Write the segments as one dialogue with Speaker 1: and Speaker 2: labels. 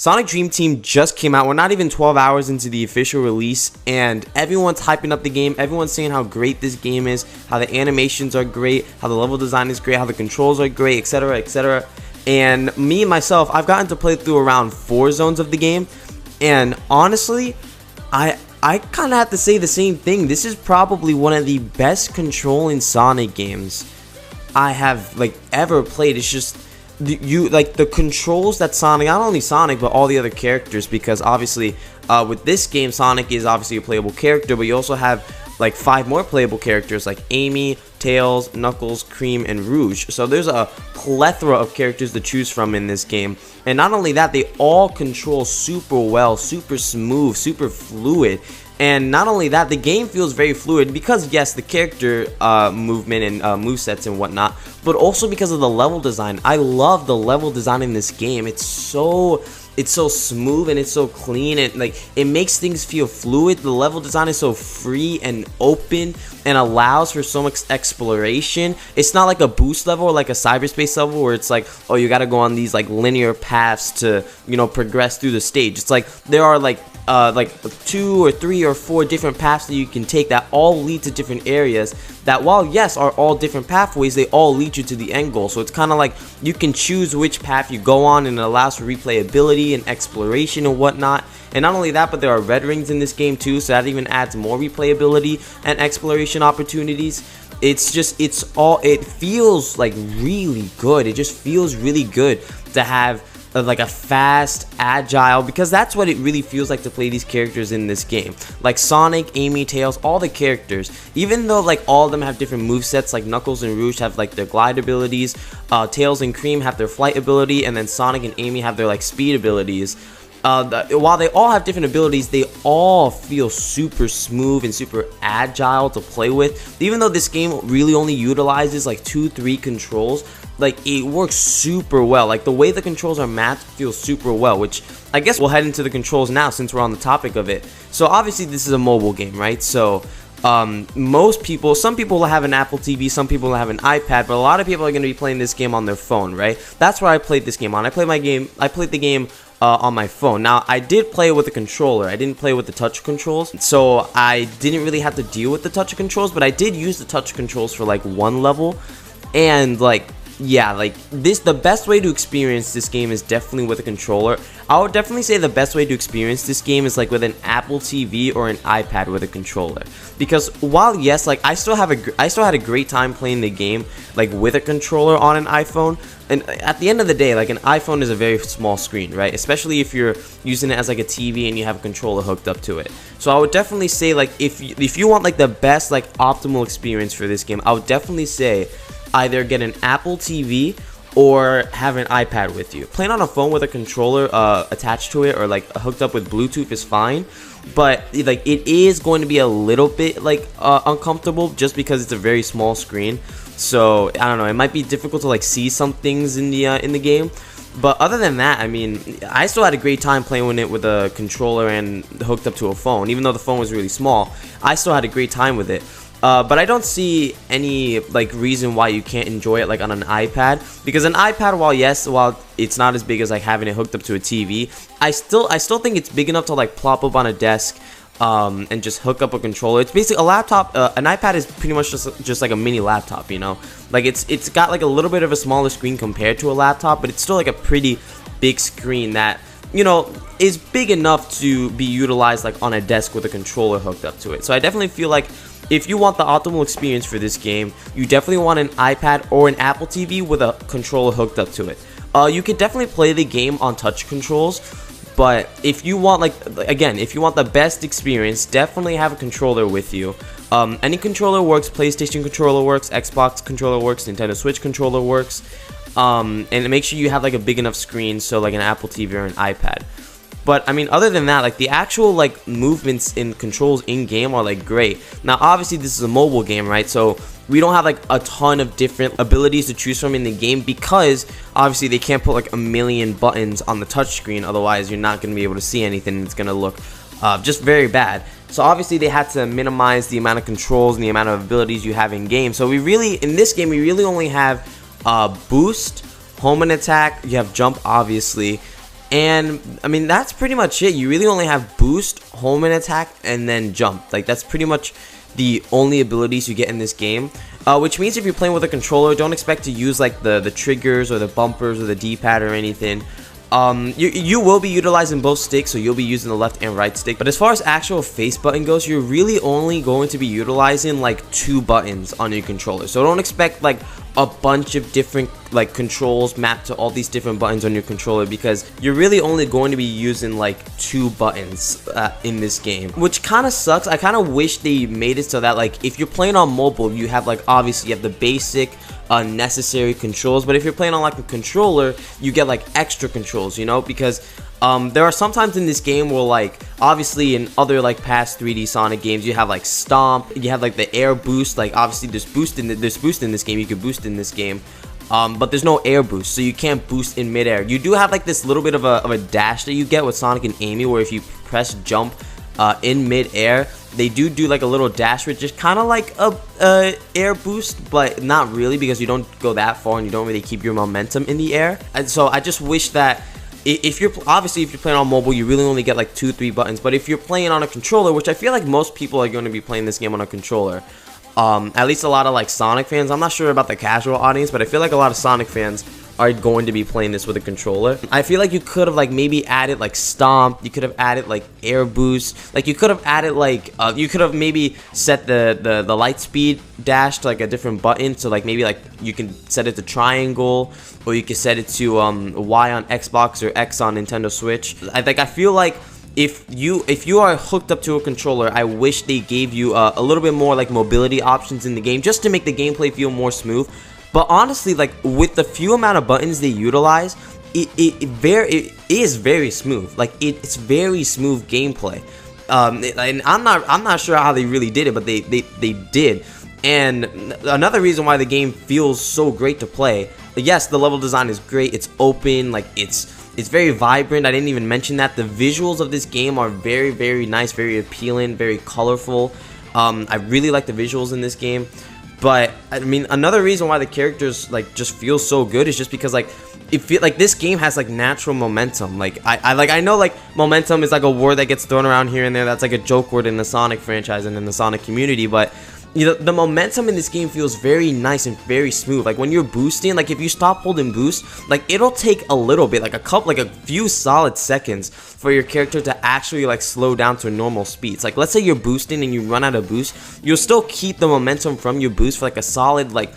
Speaker 1: Sonic Dream Team just came out. We're not even 12 hours into the official release, and everyone's hyping up the game. Everyone's saying how great this game is, how the animations are great, how the level design is great, how the controls are great, etc., etc. And me, myself, I've gotten to play through around 4 zones of the game, and honestly, I kind of have to say the same thing. This is probably one of the best controlling Sonic games I have ever played. It's just the controls that Sonic, not only Sonic but all the other characters, because obviously with this game Sonic is obviously a playable character, but you also have 5 more playable characters like Amy, Tails, Knuckles, Cream, and Rouge. So there's a plethora of characters to choose from in this game, and not only that, they all control super well, super smooth, super fluid. And not only that, the game feels very fluid because, yes, the character movement and movesets and whatnot, but also because of the level design. I love the level design in this game. It's so smooth and it's so clean, and it makes things feel fluid. The level design is so free and open and allows for so much exploration. It's not like a boost level or like a cyberspace level where it's like, oh, you gotta go on these linear paths to, progress through the stage. It's like there are 2 or 3 or 4 different paths that you can take that all lead to different areas that, while yes are all different pathways, they all lead you to the end goal. So it's kind of like you can choose which path you go on, and it allows for replayability and exploration and whatnot. And not only that, but there are red rings in this game too, so that even adds more replayability and exploration opportunities. It feels really good. It just feels really good to have a fast, agile, because that's what it really feels like to play these characters in this game. Like Sonic, Amy, Tails, all the characters, even though all of them have different movesets, like Knuckles and Rouge have their glide abilities, Tails and Cream have their flight ability, and then Sonic and Amy have their speed abilities. While they all have different abilities, they all feel super smooth and super agile to play with. Even though this game really only utilizes 2-3 controls, it works super well. The way the controls are mapped feels super well, which I guess we'll head into the controls now since we're on the topic of it. So obviously this is a mobile game, right? So some people will have an Apple TV, some people will have an iPad, but a lot of people are going to be playing this game on their phone, right? That's where I played this game on. I played the game on my phone. Now, I did play with a controller. I didn't play with the touch controls, so I didn't really have to deal with the touch controls, but I did use the touch controls for one level. And the best way to experience this game is definitely with a controller. I would definitely say the best way to experience this game is with an Apple TV or an iPad with a controller, because while yes, I still had a great time playing the game with a controller on an iPhone. And at the end of the day, an iPhone is a very small screen, right? Especially if you're using it as a TV and you have a controller hooked up to it. So I would definitely say if you want the best optimal experience for this game, I would definitely say either get an Apple TV or have an iPad with you. Playing on a phone with a controller attached to it or hooked up with Bluetooth is fine, but it is going to be a little bit uncomfortable just because it's a very small screen. So I don't know, it might be difficult to see some things in the game. But other than that, I mean, I still had a great time playing with it with a controller and hooked up to a phone. Even though the phone was really small, I still had a great time with it. But I don't see any reason why you can't enjoy it on an iPad, because an iPad, while it's not as big as having it hooked up to a TV, I still think it's big enough to plop up on a desk and just hook up a controller. It's basically a laptop. An iPad is pretty much just a mini laptop, it's got a little bit of a smaller screen compared to a laptop, but it's still a pretty big screen that is big enough to be utilized on a desk with a controller hooked up to it. So I definitely feel if you want the optimal experience for this game, you definitely want an iPad or an Apple TV with a controller hooked up to it. You could definitely play the game on touch controls, but if you want if you want the best experience, definitely have a controller with you. Any controller works. PlayStation controller works, Xbox controller works, Nintendo Switch controller works. And make sure you have a big enough screen, so an Apple TV or an iPad. But I mean, other than that, the actual movements and controls in game are great. Now obviously this is a mobile game, right? So we don't have a ton of different abilities to choose from in the game, because obviously they can't put a million buttons on the touch screen, otherwise you're not going to be able to see anything, and it's going to look just very bad. So obviously they had to minimize the amount of controls and the amount of abilities you have in game. So in this game we really only have boost, home and attack, you have jump obviously, And I mean, that's pretty much it. You really only have boost, home and attack, and then jump. Like, that's pretty much the only abilities you get in this game. Which means if you're playing with a controller, don't expect to use like the triggers or the bumpers or the D-pad or anything. You will be utilizing both sticks, so you'll be using the left and right stick. But as far as actual face button goes, you're really only going to be utilizing like 2 buttons on your controller. So don't expect like a bunch of different like controls mapped to all these different buttons on your controller, because you're really only going to be using like 2 buttons in this game, which kind of sucks. I kind of wish they made it so that like if you're playing on mobile, you have like, obviously you have the basic necessary controls, but if you're playing on like a controller, you get like extra controls, you know, because there are sometimes in this game where, like, obviously in other like past 3D Sonic games, you have like stomp, you have like the air boost. Like, obviously there's boost in this game, you can boost in this game, but there's no air boost, so you can't boost in midair. You do have like this little bit of a dash that you get with Sonic and Amy, where if you press jump in midair, they do like a little dash, which is kind of like a air boost, but not really, because you don't go that far and you don't really keep your momentum in the air. And so I just wish that if you're playing on mobile, you really only get like 2-3 buttons. But if you're playing on a controller, which I feel like most people are going to be playing this game on a controller, at least a lot of like Sonic fans. I'm not sure about the casual audience, but I feel like a lot of Sonic fans are going to be playing this with a controller. I feel like you could have like maybe added like stomp, you could have added like air boost, like you could have added like you could have maybe set the light speed dash to like a different button, so like maybe like you can set it to triangle, or you can set it to Y on Xbox or X on Nintendo Switch. I feel like if you are hooked up to a controller, I wish they gave you a little bit more like mobility options in the game, just to make the gameplay feel more smooth. But honestly, like with the few amount of buttons they utilize, it is very smooth. Like it's very smooth gameplay. And I'm not sure how they really did it, but they did. And another reason why the game feels so great to play, yes, the level design is great. It's open, like it's very vibrant. I didn't even mention that. The visuals of this game are very, very nice, very appealing, very colorful. I really like the visuals in this game. But I mean, another reason why the characters like just feel so good is just because like it feel like this game has like natural momentum. Like I know like momentum is like a word that gets thrown around here and there. That's like a joke word in the Sonic franchise and in the Sonic community, but you know, the momentum in this game feels very nice and very smooth. Like when you're boosting, like if you stop holding boost, like it'll take a little bit, like a few solid seconds for your character to actually like slow down to normal speeds. Like let's say you're boosting and you run out of boost, you'll still keep the momentum from your boost for like a solid like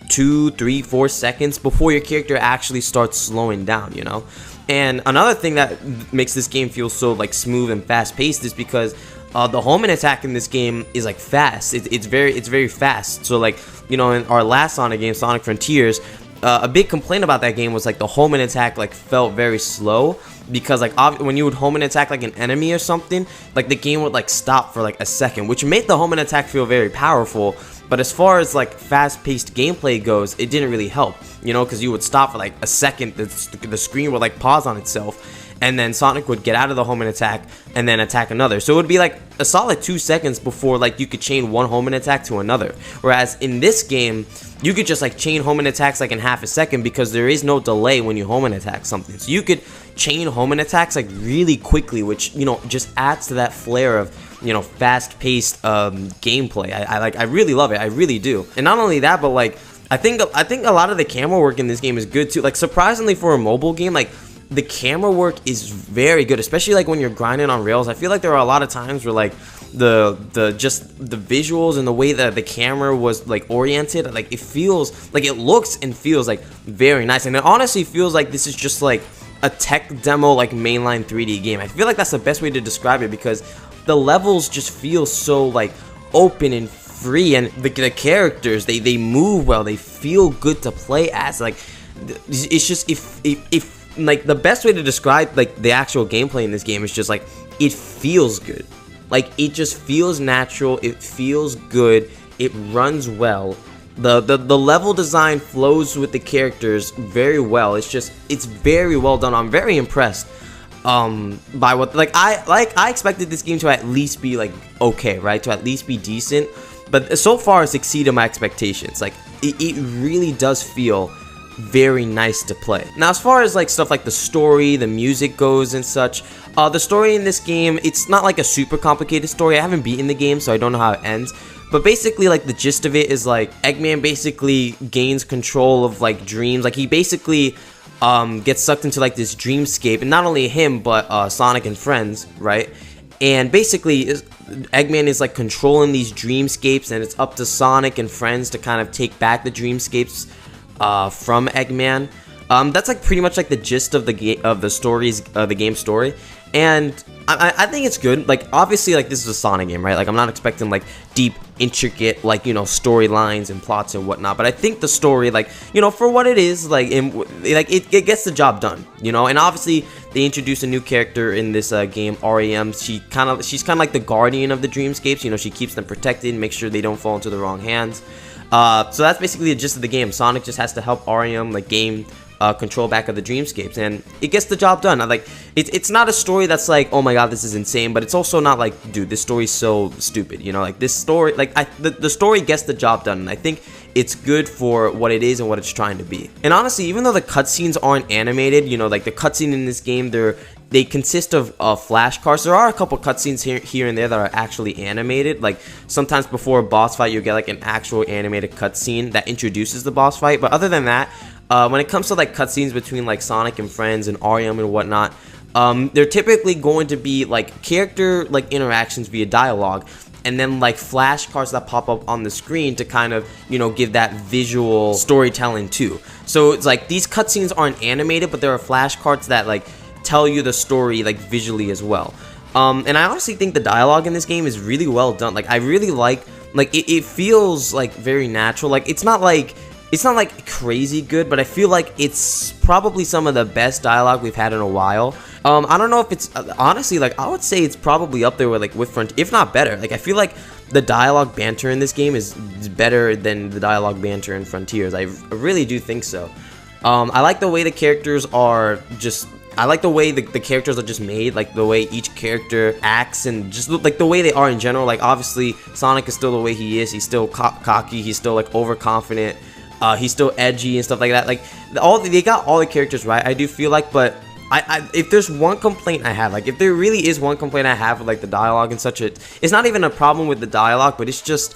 Speaker 1: 2, 3, 4 seconds before your character actually starts slowing down, you know? And another thing that makes this game feel so like smooth and fast paced is because the home and attack in this game is like fast. It's very fast. So like, you know, in our last Sonic game, Sonic Frontiers, a big complaint about that game was like the home and attack like felt very slow, because like when you would home and attack like an enemy or something, like the game would like stop for like a second, which made the home and attack feel very powerful. But as far as like fast-paced gameplay goes, it didn't really help, you know, because you would stop for like a second, the screen would like pause on itself, and then Sonic would get out of the home and attack and then attack another. So it would be like a solid 2 seconds before like you could chain one home and attack to another. Whereas in this game, you could just like chain home and attacks like in half a second, because there is no delay when you home and attack something. So you could chain home and attacks like really quickly, which, you know, just adds to that flair of, you know, fast-paced gameplay. I really love it. I really do. And not only that, but like I think a lot of the camera work in this game is good too. Like surprisingly for a mobile game, like the camera work is very good, especially like when you're grinding on rails. I feel like there are a lot of times where like the visuals and the way that the camera was like oriented, like it feels like, it looks and feels like very nice. And it honestly feels like this is just like a tech demo, like mainline 3D game. I feel like that's the best way to describe it, because the levels just feel so like open and free, and the characters, they move well, they feel good to play as. Like it's just, if like the best way to describe like the actual gameplay in this game is just like, it feels good. Like it just feels natural, it feels good, it runs well. The level design flows with the characters very well. It's very well done. I'm very impressed by what, like I expected this game to at least be like okay, right? To at least be decent, but so far it's exceeded my expectations. Like it really does feel very nice to play. Now, as far as like stuff like the story, the music goes and such, the story in this game, it's not like a super complicated story. I haven't beaten the game, so I don't know how it ends. But basically, like, the gist of it is, like, Eggman basically gains control of, like, dreams. Like, he basically gets sucked into, like, this dreamscape. And not only him, but Sonic and friends, right? And basically, Eggman is, like, controlling these dreamscapes. And it's up to Sonic and friends to kind of take back the dreamscapes from Eggman. That's like pretty much like the gist of the game story, and I think it's good. Like, obviously, like, this is a Sonic game, right? Like, I'm not expecting like deep, intricate, like, you know, storylines and plots and whatnot. But I think the story, like, you know, for what it is, like, it gets the job done, you know. And obviously, they introduce a new character in this game, REM. She's kind of like the guardian of the dreamscapes. You know, she keeps them protected and makes sure they don't fall into the wrong hands. So that's basically the gist of the game. Sonic just has to help REM like gain control back of the dreamscapes, and it gets the job done. Like, it's not a story that's like, oh my god, this is insane, but it's also not like, dude, this story's so stupid, you know. Like, this story, like, the story gets the job done, and I think it's good for what it is and what it's trying to be. And honestly, even though the cutscenes aren't animated, you know, like the cutscene in this game, they consist of flashcards. There are a couple cutscenes here and there that are actually animated. Like, sometimes before a boss fight, you get like an actual animated cutscene that introduces the boss fight. But other than that, when it comes to like cutscenes between like Sonic and friends and REM and whatnot, they're typically going to be like character like interactions via dialogue, and then like flashcards that pop up on the screen to kind of, you know, give that visual storytelling too. So it's like these cutscenes aren't animated, but there are flashcards that like tell you the story like visually as well. And I honestly think the dialogue in this game is really well done. Like, I really like it feels like very natural. Like, it's not like crazy good, but I feel like it's probably some of the best dialogue we've had in a while. I don't know if it's honestly, like, I would say it's probably up there with Front, if not better. Like, I feel like the dialogue banter in this game is better than the dialogue banter in Frontiers. I really do think so. I like the way the characters are just. I like the way the characters are just made, like the way each character acts and just like the way they are in general. Like, obviously, Sonic is still the way he is. He's still cocky. He's still like overconfident. He's still edgy and stuff like that. Like, they got all the characters right, I do feel like. But if there's one complaint I have, like, if there really is one complaint I have with like the dialogue and such, it's not even a problem with the dialogue, but it's just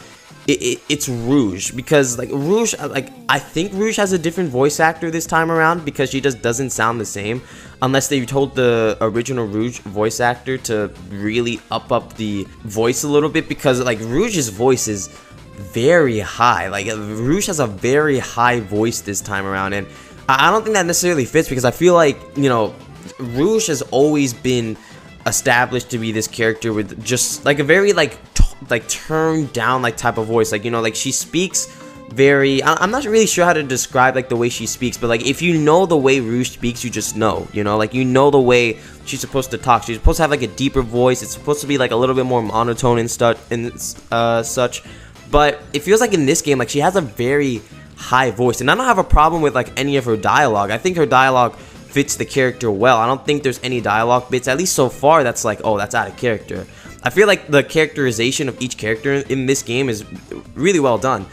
Speaker 1: it's Rouge, because like Rouge, like, I think Rouge has a different voice actor this time around, because she just doesn't sound the same, unless they told the original Rouge voice actor to really up the voice a little bit, because like Rouge's voice is very high. Like, Rouge has a very high voice this time around, and I don't think that necessarily fits, because I feel like, you know, Rouge has always been established to be this character with just like a very like turned down like type of voice. Like, you know, like she speaks very, I'm not really sure how to describe like the way she speaks, but like if you know the way Rouge speaks, you just know, you know, like you know the way she's supposed to talk. She's supposed to have like a deeper voice. It's supposed to be like a little bit more monotone and such. But it feels like in this game, like she has a very high voice, and I don't have a problem with like any of her dialogue. I think her dialogue fits the character well. I don't think there's any dialogue bits, at least so far, that's like, oh, that's out of character. I feel like the characterization of each character in this game is really well done.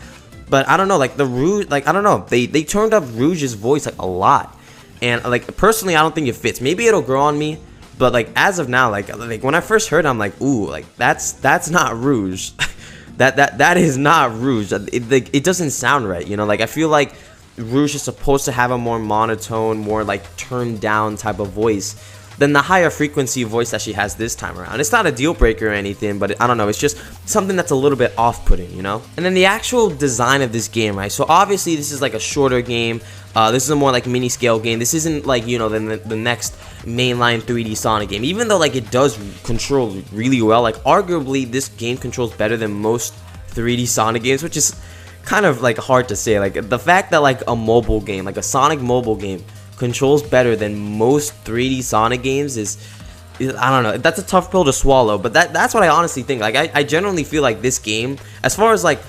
Speaker 1: But I don't know, like the Rouge, like I don't know, they turned up Rouge's voice like a lot, and like personally, I don't think it fits. Maybe it'll grow on me, but like as of now, like when I first heard it, I'm like, ooh, like that's not Rouge. that is not Rouge. It doesn't sound right, you know. Like I feel like Rouge is supposed to have a more monotone, more like turned down type of voice than the higher frequency voice that she has this time around. It's not a deal breaker or anything, but I don't know, it's just something that's a little bit off-putting, you know? And then the actual design of this game, right? So obviously this is like a shorter game. This is a more like mini scale game. This isn't like, you know, the next mainline 3D Sonic game. Even though like it does control really well, like arguably this game controls better than most 3D Sonic games, which is kind of like hard to say. Like the fact that like a mobile game, like a Sonic mobile game, controls better than most 3D Sonic games is I don't know, that's a tough pill to swallow, but that's what I honestly think. Like I generally feel like this game, as far as like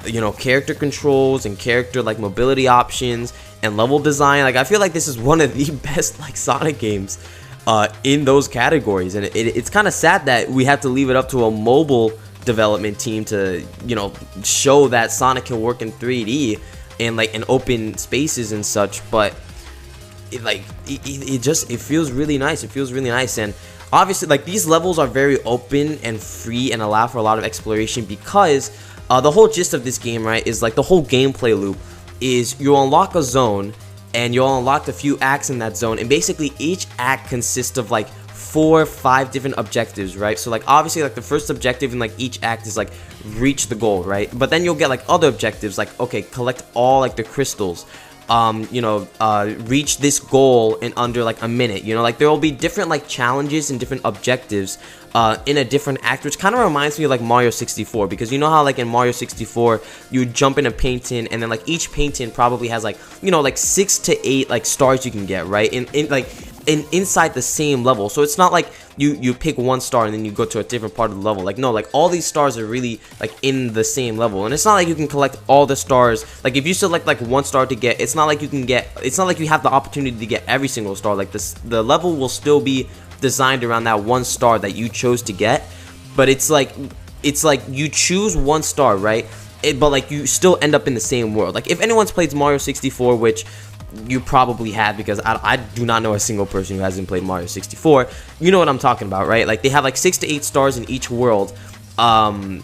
Speaker 1: you know, character controls and character like mobility options and level design, like I feel like this is one of the best like Sonic games in those categories. And it's kind of sad that we have to leave it up to a mobile development team to, you know, show that Sonic can work in 3D. and like in open spaces and such, but it feels really nice. It feels really nice. And obviously, like, these levels are very open and free and allow for a lot of exploration, because the whole gist of this game, right, is like the whole gameplay loop is you unlock a zone and you'll unlock a few acts in that zone, and basically each act consists of like 4 or 5 different objectives, right? So like obviously like the first objective in like each act is like reach the goal, right? But then you'll get like other objectives, like, okay, collect all like the crystals, reach this goal in under like a minute, you know, like there will be different like challenges and different objectives in a different act, which kind of reminds me of like Mario 64, because you know how like in Mario 64 you jump in a painting, and then like each painting probably has like, you know, like 6 to 8 like stars you can get, right, inside the same level. So it's not like you pick one star and then you go to a different part of the level. Like, no, like all these stars are really like in the same level, and it's not like you can collect all the stars. Like if you select like one star to get, it's not like you have the opportunity to get every single star. Like the level will still be designed around that one star that you chose to get, but it's like you choose one star, right? But like you still end up in the same world. Like if anyone's played Mario 64, which you probably have, because I do not know a single person who hasn't played Mario 64, you know what I'm talking about, right? Like they have like 6 to 8 stars in each world, and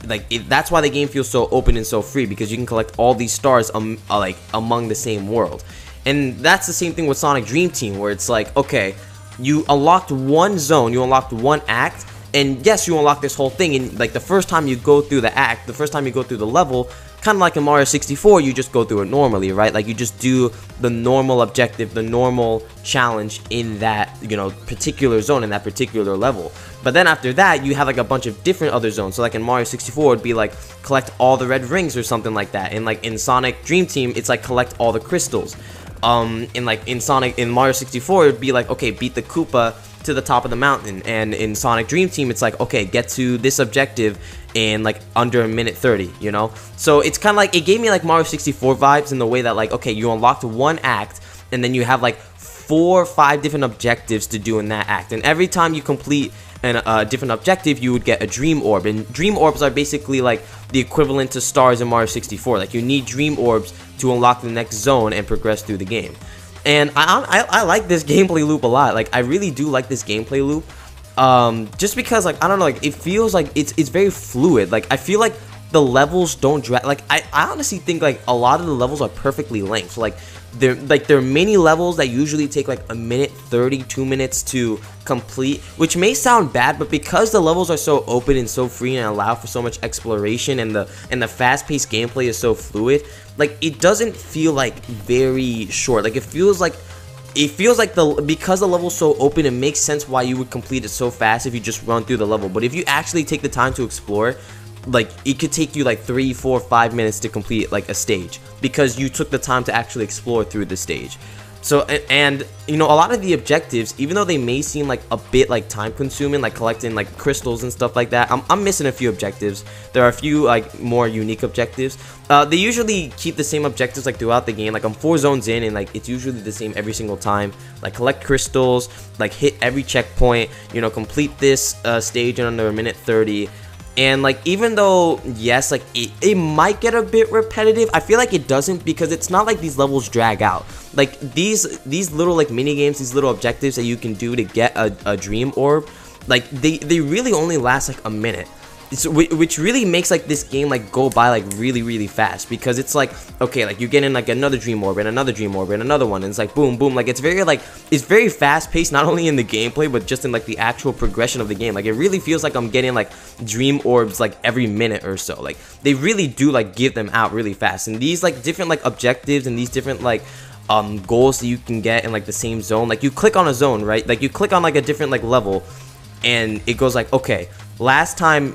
Speaker 1: like that's why the game feels so open and so free, because you can collect all these stars like among the same world. And that's the same thing with Sonic Dream Team, where it's like, okay, you unlocked one zone, you unlocked one act, and yes, you unlock this whole thing, and like the first time you go through the act, the first time you go through the level, kind of like in Mario 64, you just go through it normally, right? Like you just do the normal objective, the normal challenge in that, you know, particular zone, in that particular level. But then after that, you have like a bunch of different other zones. So like in Mario 64, it'd be like collect all the red rings or something like that. And like in Sonic Dream Team, it's like collect all the crystals. In Mario 64, it'd be like, okay, beat the Koopa to the top of the mountain. And in Sonic Dream Team, it's like, okay, get to this objective in like under a minute 30, you know? So it's kind of like, it gave me like Mario 64 vibes in the way that like, okay, you unlocked one act, and then you have like 4 or 5 different objectives to do in that act, and every time you complete a different objective, you would get a dream orb. And dream orbs are basically like the equivalent to stars in Mario 64. Like you need dream orbs to unlock the next zone and progress through the game. And I like this gameplay loop a lot. Like I really do like this gameplay loop, just because like, I don't know, like it feels like it's very fluid. Like I feel like the levels don't drag. Like I honestly think like a lot of the levels are perfectly length. Like there are many levels that usually take like a minute 30, 2 minutes to complete, which may sound bad, but because the levels are so open and so free and allow for so much exploration, and the fast-paced gameplay is so fluid, like it doesn't feel like very short. Like it feels like because the level's so open, it makes sense why you would complete it so fast if you just run through the level. But if you actually take the time to explore, like it could take you like 3, 4, 5 minutes to complete like a stage, because you took the time to actually explore through the stage. So and you know, a lot of the objectives, even though they may seem like a bit like time consuming, like collecting like crystals and stuff like that, I'm missing a few objectives. There are a few like more unique objectives. They usually keep the same objectives like throughout the game. Like I'm 4 zones in, and like it's usually the same every single time. Like collect crystals, like hit every checkpoint, you know, complete this stage in under a minute 30. And like even though yes, like it might get a bit repetitive, I feel like it doesn't, because it's not like these levels drag out. Like these little like mini games, these little objectives that you can do to get a dream orb, like they really only last like a minute. Which really makes like this game like go by like really fast, because it's like, okay, like you get in like another dream orb and another dream orb and another one, and it's like boom boom. Like it's very fast paced, not only in the gameplay but just in like the actual progression of the game. Like it really feels like I'm getting like dream orbs like every minute or so. Like they really do like give them out really fast, and these like different like objectives and these different like goals that you can get in like the same zone. Like you click on a zone, right? Like you click on like a different like level, and it goes like, okay, last time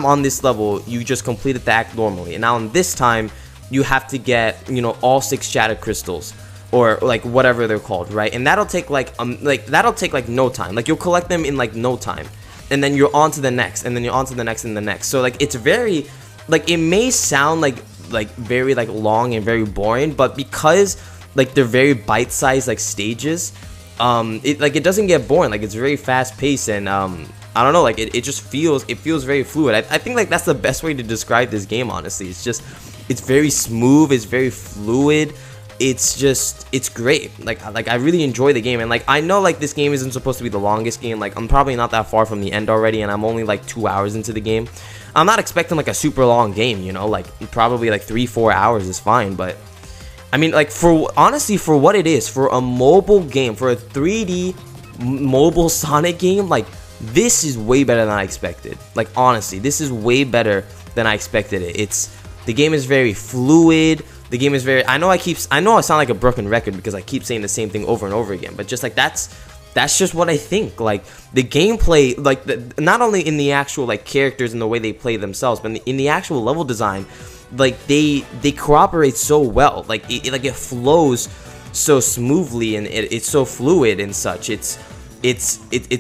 Speaker 1: on this level you just completed the act normally, and now on this time you have to get, you know, all 6 shattered crystals, or like whatever they're called, right? And that'll take like no time. Like you'll collect them in like no time, and then you're on to the next, and then you're on to the next and the next. So like it's very, like it may sound like very like long and very boring, but because like they're very bite-sized like stages, it doesn't get boring. Like it's very fast paced, and I don't know, like it just feels very fluid. I think like that's the best way to describe this game, honestly. It's just it's very smooth, it's very fluid. It's great. Like I really enjoy the game, and like I know like this game isn't supposed to be the longest game. Like I'm probably not that far from the end already, and I'm only like 2 hours into the game. I'm not expecting like a super long game, you know, like probably like 3-4 hours is fine. But I mean, like honestly for what it is, for a mobile game, for a 3D mobile Sonic game, like this is way better than I expected. Like honestly, this is way better than I expected it. The game is very fluid. The game is very, I know I sound like a broken record because I keep saying the same thing over and over again, but just like that's just what I think. Like the gameplay, like not only in the actual like characters and the way they play themselves, but in the actual level design, like they cooperate so well. Like it flows so smoothly, and it's so fluid and such. It's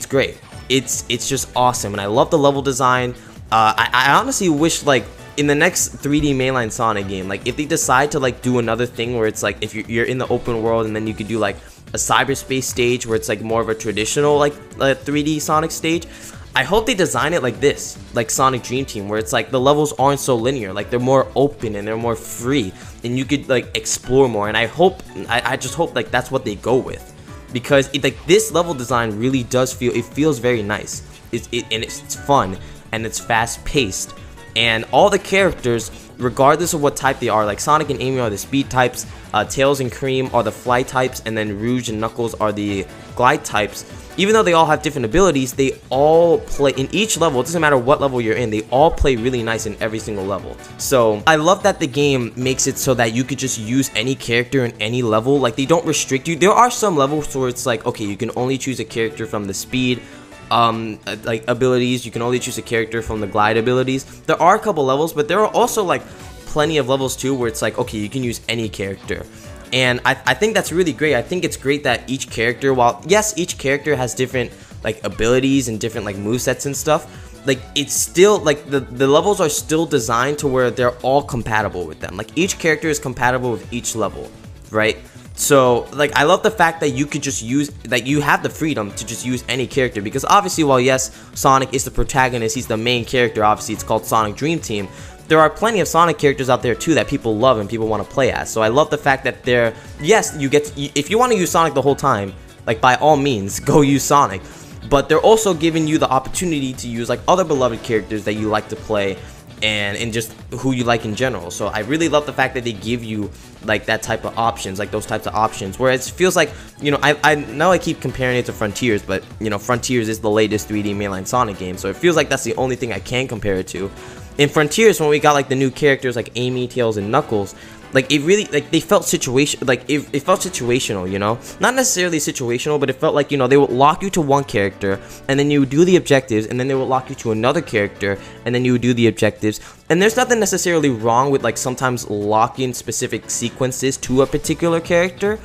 Speaker 1: great. It's just awesome, and I love the level design. I honestly wish like in the next 3D mainline Sonic game, like if they decide to like do another thing where it's like if you're in the open world, and then you could do like a cyberspace stage where it's like more of a traditional like 3D Sonic stage. I hope they design it like this, like Sonic Dream Team, where it's like the levels aren't so linear, like they're more open and they're more free, and you could like explore more. And I just hope like that's what they go with, because like this level design really does feels very nice. It's fun, and it's fast paced. And all the characters, regardless of what type they are, like Sonic and Amy are the speed types, Tails and Cream are the fly types, and then Rouge and Knuckles are the glide types. Even though they all have different abilities, they all play in each level. It doesn't matter what level you're in, they all play really nice in every single level. So I love that the game makes it so that you could just use any character in any level. Like they don't restrict you. There are some levels where it's like, okay, you can only choose a character from the speed like abilities, you can only choose a character from the glide abilities. There are a couple levels, but there are also like plenty of levels too where it's like, okay, you can use any character. And I think that's really great. I think it's great that each character, while yes, each character has different like abilities and different like movesets and stuff, like it's still like the levels are still designed to where they're all compatible with them. Like each character is compatible with each level, right? So like I love the fact that you could just use, like you have the freedom to just use any character, because obviously while yes, Sonic is the protagonist, he's the main character, obviously it's called Sonic Dream Team, there are plenty of Sonic characters out there too that people love and people want to play as. So I love the fact that yes, if you want to use Sonic the whole time, like by all means go use Sonic, but they're also giving you the opportunity to use like other beloved characters that you like to play, and just who you like in general. So I really love the fact that they give you like that type of options, like those types of options, where it feels like, you know, I know I keep comparing it to Frontiers, but you know, Frontiers is the latest 3D mainline Sonic game, so it feels like that's the only thing I can compare it to. In Frontiers, when we got like the new characters like Amy, Tails, and Knuckles, like it really, like they felt it felt situational, you know, not necessarily situational, but it felt like, you know, they would lock you to one character, and then you would do the objectives, and then they would lock you to another character, and then you would do the objectives. And there's nothing necessarily wrong with like sometimes locking specific sequences to a particular character,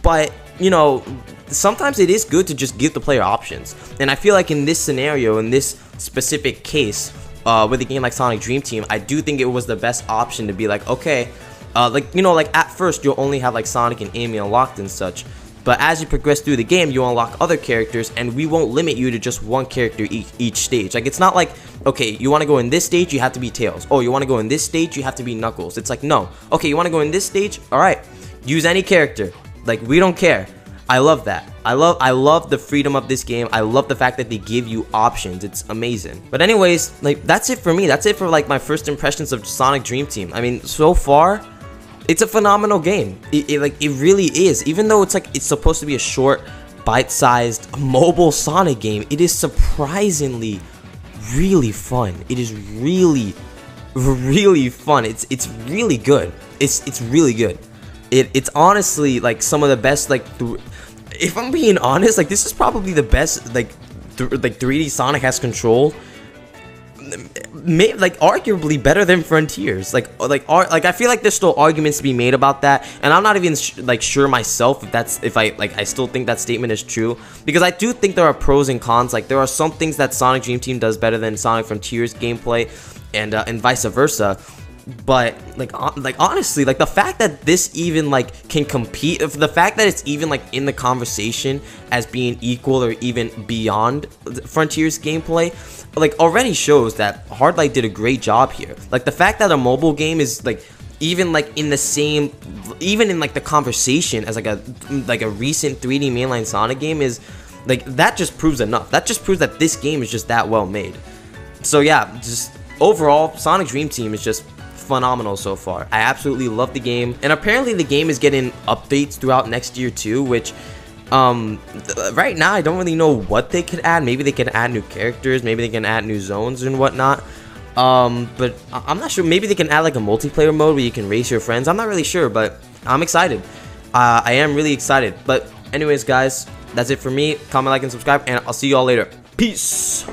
Speaker 1: but you know, sometimes it is good to just give the player options. And I feel like in this scenario, in this specific case, with a game like Sonic Dream Team, I do think it was the best option to be like, okay, like, you know, like at first you'll only have like Sonic and Amy unlocked and such, but as you progress through the game, you unlock other characters, and we won't limit you to just one character each stage. Like it's not like, okay, you want to go in this stage, you have to be Tails. Oh, you want to go in this stage, you have to be Knuckles. It's like, no. Okay, you want to go in this stage? All right, use any character. Like we don't care. I love that. I love the freedom of this game. I love the fact that they give you options. It's amazing. But anyways, like that's it for me. That's it for like my first impressions of Sonic Dream Team. I mean, so far, it's a phenomenal game. It really is. Even though it's like it's supposed to be a short, bite-sized mobile Sonic game, it is surprisingly really fun. It is really fun. It's really good. It's really good. It's honestly like some of the best, like if I'm being honest, like this is probably the best like 3D Sonic has controlled. Like arguably better than Frontiers. Like I feel like there's still arguments to be made about that, and I'm not even like sure myself if I still think that statement is true, because I do think there are pros and cons. Like there are some things that Sonic Dream Team does better than Sonic Frontiers gameplay, and vice versa. But like honestly, like the fact that this even like can compete, the fact that it's even like in the conversation as being equal or even beyond Frontier's gameplay, like already shows that Hardlight did a great job here. Like the fact that a mobile game is like even like in the same, even in like the conversation as like a recent 3D mainline Sonic game is like, that just proves enough. That just proves that this game is just that well made. So yeah, just overall, Sonic Dream Team is just phenomenal so far. I absolutely love the game, and apparently the game is getting updates throughout next year too, which right now I don't really know what they could add. Maybe they can add new characters, maybe they can add new zones and whatnot. But I'm not sure. Maybe they can add like a multiplayer mode where you can race your friends. I'm not really sure, but I'm excited. I am really excited. But anyways, guys, that's it for me. Comment, like, and subscribe, and I'll see you all later. Peace.